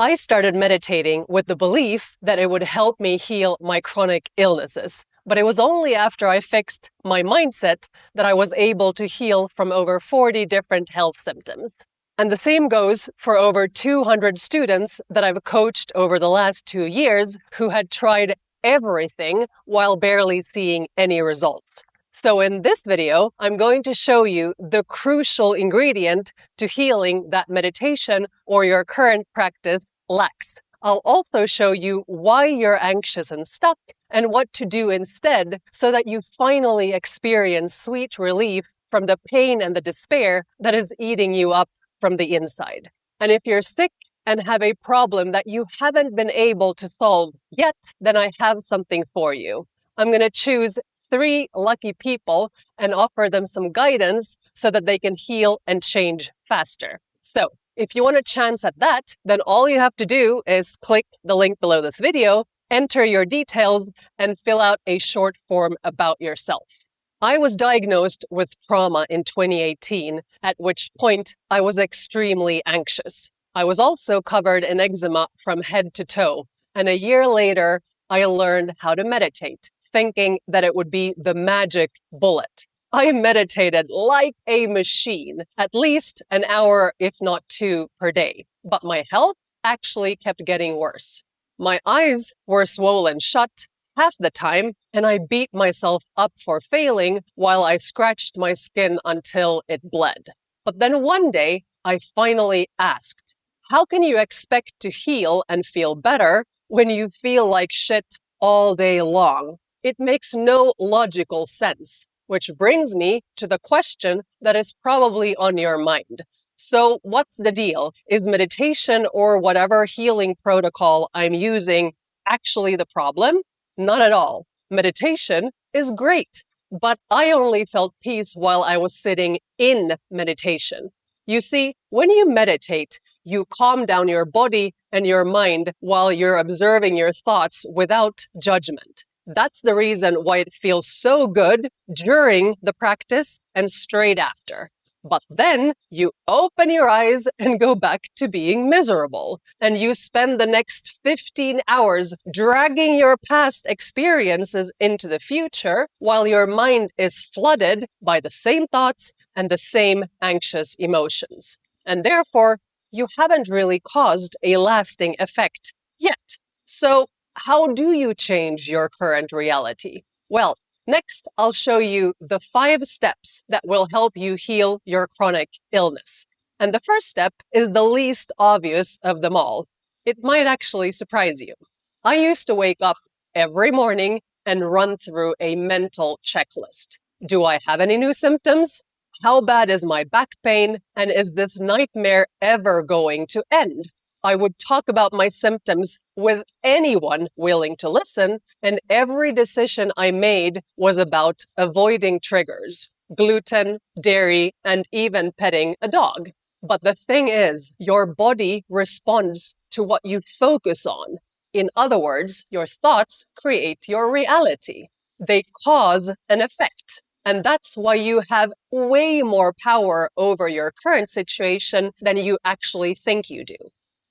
I started meditating with the belief that it would help me heal my chronic illnesses. But it was only after I fixed my mindset that I was able to heal from over 40 different health symptoms. And the same goes for over 200 students that I've coached over the last 2 years who had tried everything while barely seeing any results. So in this video, I'm going to show you the crucial ingredient to healing that meditation or your current practice lacks. I'll also show you why you're anxious and stuck and what to do instead so that you finally experience sweet relief from the pain and the despair that is eating you up from the inside. And if you're sick and have a problem that you haven't been able to solve yet, then I have something for you. I'm going to choose 3 lucky people and offer them some guidance so that they can heal and change faster. So if you want a chance at that, then all you have to do is click the link below this video, enter your details, and fill out a short form about yourself. I was diagnosed with trauma in 2018, at which point I was extremely anxious. I was also covered in eczema from head to toe, and a year later, I learned how to meditate, thinking that it would be the magic bullet. I meditated like a machine, at least an hour, if not 2 per day. But my health actually kept getting worse. My eyes were swollen shut half the time, and I beat myself up for failing while I scratched my skin until it bled. But then one day, I finally asked, how can you expect to heal and feel better when you feel like shit all day long? It makes no logical sense, which brings me to the question that is probably on your mind. So what's the deal? Is meditation or whatever healing protocol I'm using actually the problem? Not at all. Meditation is great, but I only felt peace while I was sitting in meditation. You see, when you meditate, you calm down your body and your mind while you're observing your thoughts without judgment. That's the reason why it feels so good during the practice and straight after. But then you open your eyes and go back to being miserable. And you spend the next 15 hours dragging your past experiences into the future while your mind is flooded by the same thoughts and the same anxious emotions. And therefore, you haven't really caused a lasting effect yet. So how do you change your current reality? Well, next, I'll show you the 5 steps that will help you heal your chronic illness. And the first step is the least obvious of them all. It might actually surprise you. I used to wake up every morning and run through a mental checklist. Do I have any new symptoms? How bad is my back pain? And is this nightmare ever going to end? I would talk about my symptoms with anyone willing to listen, and every decision I made was about avoiding triggers, gluten, dairy, and even petting a dog. But the thing is, your body responds to what you focus on. In other words, your thoughts create your reality. They cause an effect. And that's why you have way more power over your current situation than you actually think you do.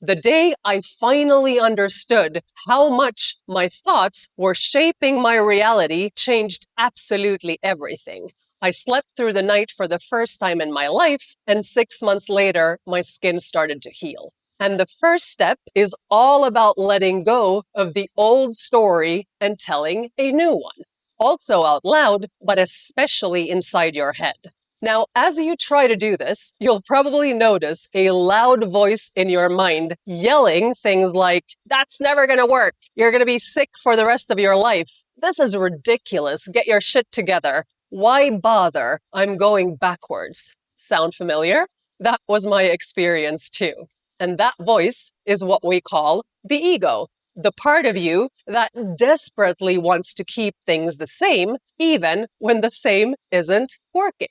The day I finally understood how much my thoughts were shaping my reality changed absolutely everything. I slept through the night for the first time in my life, and 6 months later, my skin started to heal. And the first step is all about letting go of the old story and telling a new one. Also out loud, but especially inside your head. Now, as you try to do this, you'll probably notice a loud voice in your mind yelling things like, that's never going to work. You're going to be sick for the rest of your life. This is ridiculous. Get your shit together. Why bother? I'm going backwards. Sound familiar? That was my experience too. And that voice is what we call the ego. The part of you that desperately wants to keep things the same, even when the same isn't working.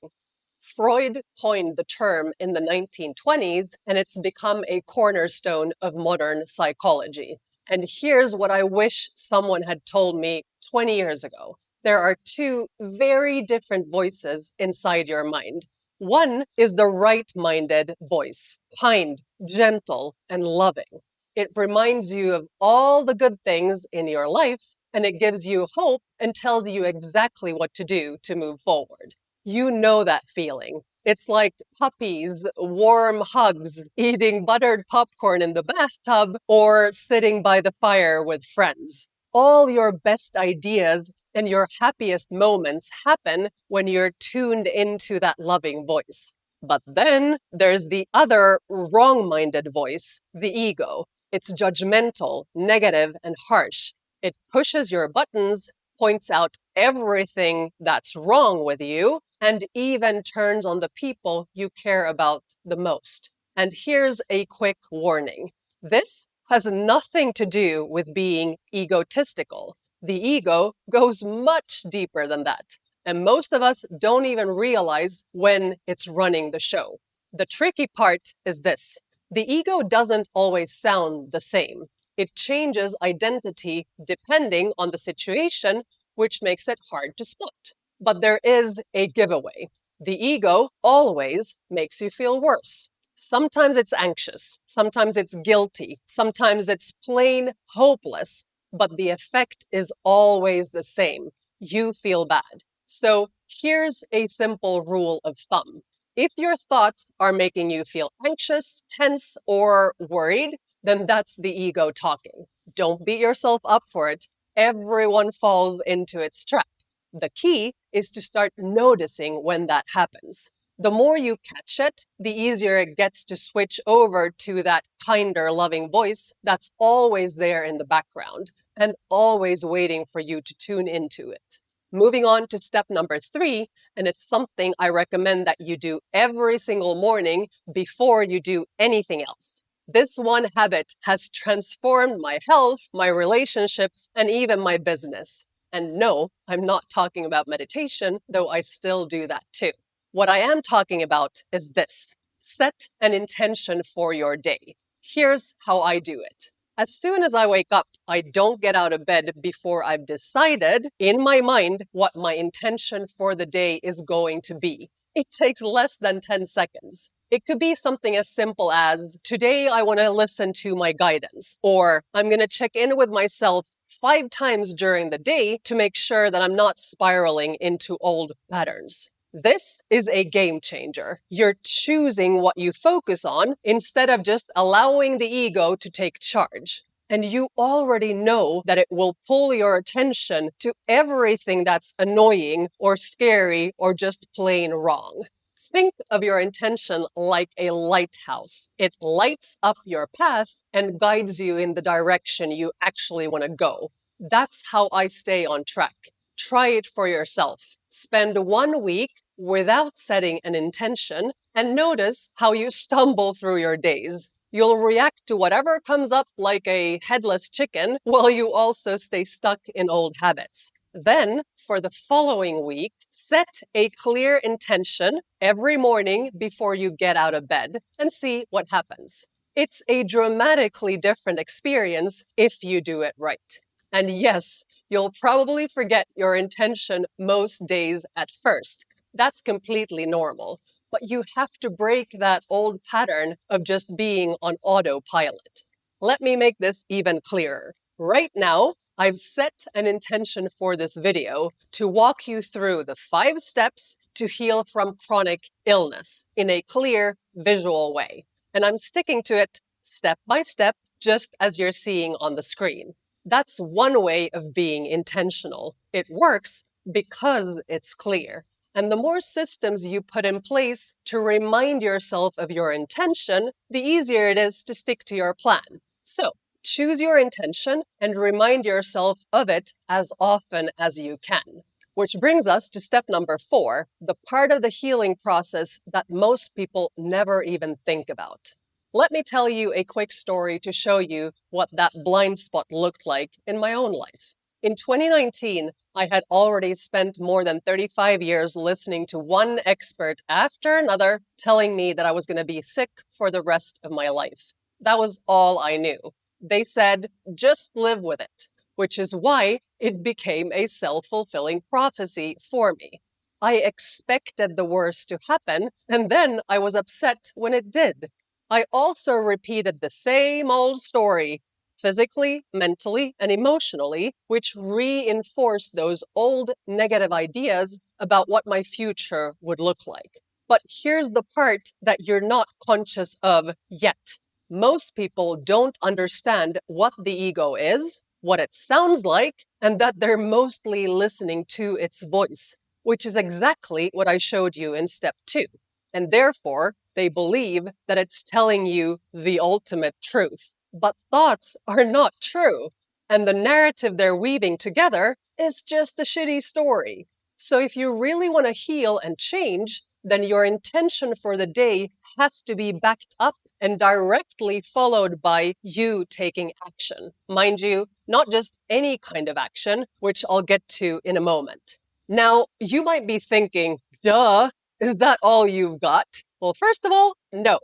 Freud coined the term in the 1920s, and it's become a cornerstone of modern psychology. And here's what I wish someone had told me 20 years ago. There are 2 very different voices inside your mind. One is the right-minded voice, kind, gentle, and loving. It reminds you of all the good things in your life, and it gives you hope and tells you exactly what to do to move forward. You know that feeling. It's like puppies, warm hugs, eating buttered popcorn in the bathtub, or sitting by the fire with friends. All your best ideas and your happiest moments happen when you're tuned into that loving voice. But then there's the other wrong minded voice, the ego. It's judgmental, negative, and harsh. It pushes your buttons, points out everything that's wrong with you, and even turns on the people you care about the most. And here's a quick warning. This has nothing to do with being egotistical. The ego goes much deeper than that. And most of us don't even realize when it's running the show. The tricky part is this. The ego doesn't always sound the same. It changes identity depending on the situation, which makes it hard to spot. But there is a giveaway. The ego always makes you feel worse. Sometimes it's anxious, sometimes it's guilty, sometimes it's plain hopeless, but the effect is always the same. You feel bad. So here's a simple rule of thumb. If your thoughts are making you feel anxious, tense, or worried, then that's the ego talking. Don't beat yourself up for it. Everyone falls into its trap. The key is to start noticing when that happens. The more you catch it, the easier it gets to switch over to that kinder, loving voice that's always there in the background and always waiting for you to tune into it. Moving on to step number 3, and it's something I recommend that you do every single morning before you do anything else. This one habit has transformed my health, my relationships, and even my business. And no, I'm not talking about meditation, though I still do that too. What I am talking about is this. Set an intention for your day. Here's how I do it. As soon as I wake up, I don't get out of bed before I've decided in my mind what my intention for the day is going to be. It takes less than 10 seconds. It could be something as simple as, today I want to listen to my guidance, or I'm going to check in with myself 5 times during the day to make sure that I'm not spiraling into old patterns. This is a game changer. You're choosing what you focus on instead of just allowing the ego to take charge. And you already know that it will pull your attention to everything that's annoying or scary or just plain wrong. Think of your intention like a lighthouse. It lights up your path and guides you in the direction you actually want to go. That's how I stay on track. Try it for yourself. Spend 1 week without setting an intention and notice how you stumble through your days. You'll react to whatever comes up like a headless chicken while you also stay stuck in old habits. Then, for the following week, set a clear intention every morning before you get out of bed and see what happens. It's a dramatically different experience if you do it right. And yes, you'll probably forget your intention most days at first. That's completely normal. But you have to break that old pattern of just being on autopilot. Let me make this even clearer. Right now, I've set an intention for this video to walk you through the 5 steps to heal from chronic illness in a clear, visual way. And I'm sticking to it step by step, just as you're seeing on the screen. That's one way of being intentional. It works because it's clear. And the more systems you put in place to remind yourself of your intention, the easier it is to stick to your plan. So, choose your intention and remind yourself of it as often as you can. Which brings us to step number 4, the part of the healing process that most people never even think about. Let me tell you a quick story to show you what that blind spot looked like in my own life. In 2019, I had already spent more than 35 years listening to one expert after another telling me that I was going to be sick for the rest of my life. That was all I knew. They said, just live with it, which is why it became a self-fulfilling prophecy for me. I expected the worst to happen, and then I was upset when it did. I also repeated the same old story, physically, mentally, and emotionally, which reinforced those old negative ideas about what my future would look like. But here's the part that you're not conscious of yet. Most people don't understand what the ego is, what it sounds like, and that they're mostly listening to its voice, which is exactly what I showed you in step 2. And therefore, they believe that it's telling you the ultimate truth. But thoughts are not true. And the narrative they're weaving together is just a shitty story. So if you really want to heal and change, then your intention for the day has to be backed up and directly followed by you taking action. Mind you, not just any kind of action, which I'll get to in a moment. Now, you might be thinking, duh, is that all you've got? Well, first of all, no,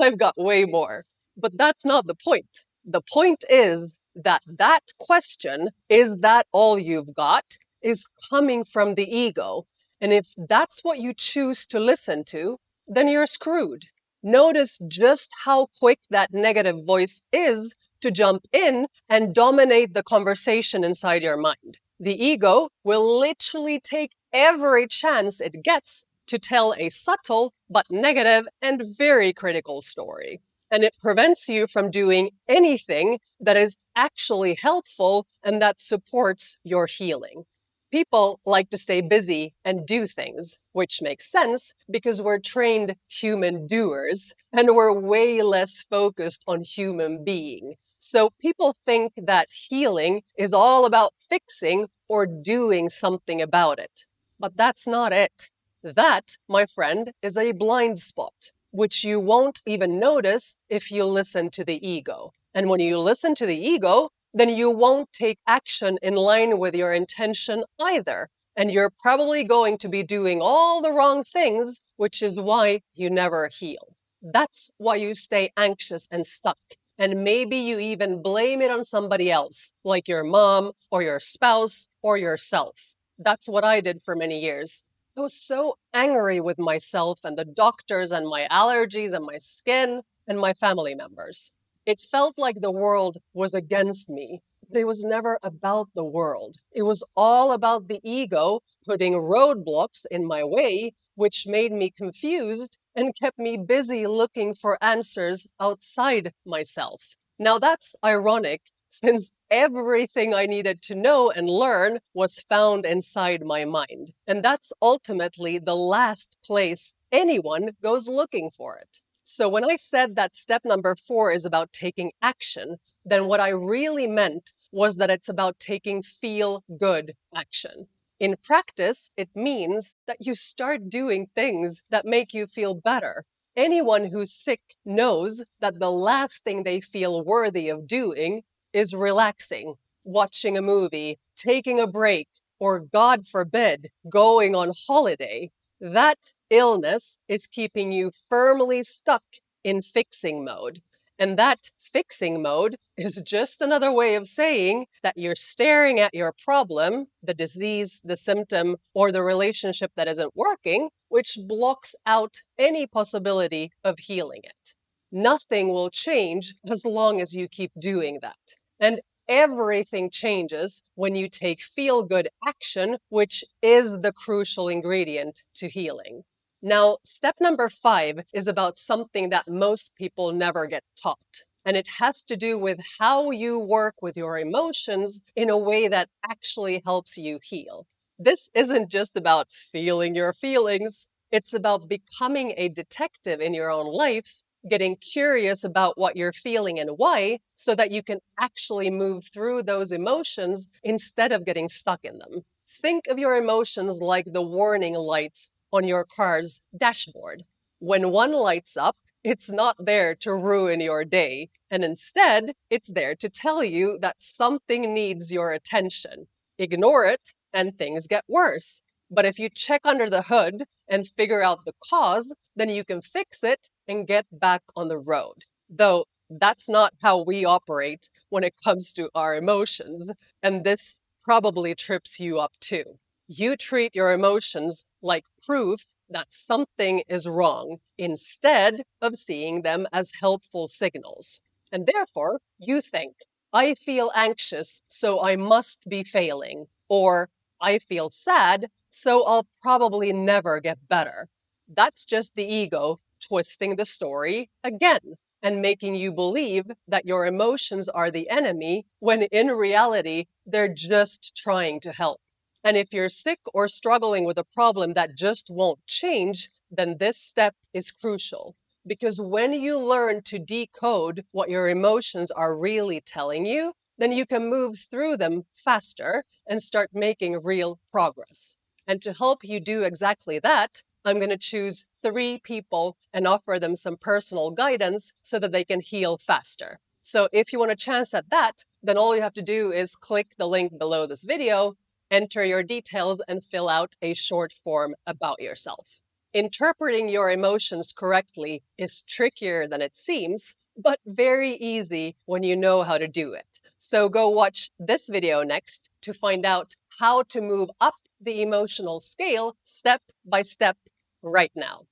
I've got way more. But that's not the point. The point is that that question, is that all you've got, is coming from the ego. And if that's what you choose to listen to, then you're screwed. Notice just how quick that negative voice is to jump in and dominate the conversation inside your mind. The ego will literally take every chance it gets to tell a subtle but negative and very critical story. And it prevents you from doing anything that is actually helpful and that supports your healing. People like to stay busy and do things, which makes sense because we're trained human doers and we're way less focused on human being. So people think that healing is all about fixing or doing something about it. But that's not it. That, my friend, is a blind spot, which you won't even notice if you listen to the ego. And when you listen to the ego, then you won't take action in line with your intention either. And you're probably going to be doing all the wrong things, which is why you never heal. That's why you stay anxious and stuck. And maybe you even blame it on somebody else, like your mom or your spouse or yourself. That's what I did for many years. I was so angry with myself and the doctors and my allergies and my skin and my family members. It felt like the world was against me. It was never about the world. It was all about the ego putting roadblocks in my way, which made me confused and kept me busy looking for answers outside myself. Now that's ironic, since everything I needed to know and learn was found inside my mind. And that's ultimately the last place anyone goes looking for it. So when I said that step number 4 is about taking action, then what I really meant was that it's about taking feel-good action. In practice, it means that you start doing things that make you feel better. Anyone who's sick knows that the last thing they feel worthy of doing is relaxing, watching a movie, taking a break, or God forbid, going on holiday. That illness is keeping you firmly stuck in fixing mode. And that fixing mode is just another way of saying that you're staring at your problem, the disease, the symptom, or the relationship that isn't working, which blocks out any possibility of healing it. Nothing will change as long as you keep doing that. And everything changes when you take feel-good action, which is the crucial ingredient to healing. Now, step number 5 is about something that most people never get taught. And it has to do with how you work with your emotions in a way that actually helps you heal. This isn't just about feeling your feelings. It's about becoming a detective in your own life, getting curious about what you're feeling and why, so that you can actually move through those emotions instead of getting stuck in them. Think of your emotions like the warning lights on your car's dashboard. When one lights up, it's not there to ruin your day, and instead, it's there to tell you that something needs your attention. Ignore it, and things get worse. But if you check under the hood and figure out the cause, then you can fix it and get back on the road. Though that's not how we operate when it comes to our emotions, and this probably trips you up too. You treat your emotions like proof that something is wrong instead of seeing them as helpful signals. And therefore, you think, I feel anxious, so I must be failing, or I feel sad, so I'll probably never get better. That's just the ego twisting the story again and making you believe that your emotions are the enemy when in reality, they're just trying to help. And if you're sick or struggling with a problem that just won't change, then this step is crucial. Because when you learn to decode what your emotions are really telling you, then you can move through them faster and start making real progress. And to help you do exactly that, I'm going to choose 3 people and offer them some personal guidance so that they can heal faster. So if you want a chance at that, then all you have to do is click the link below this video, enter your details, and fill out a short form about yourself. Interpreting your emotions correctly is trickier than it seems, but very easy when you know how to do it. So go watch this video next to find out how to move up the emotional scale step by step right now.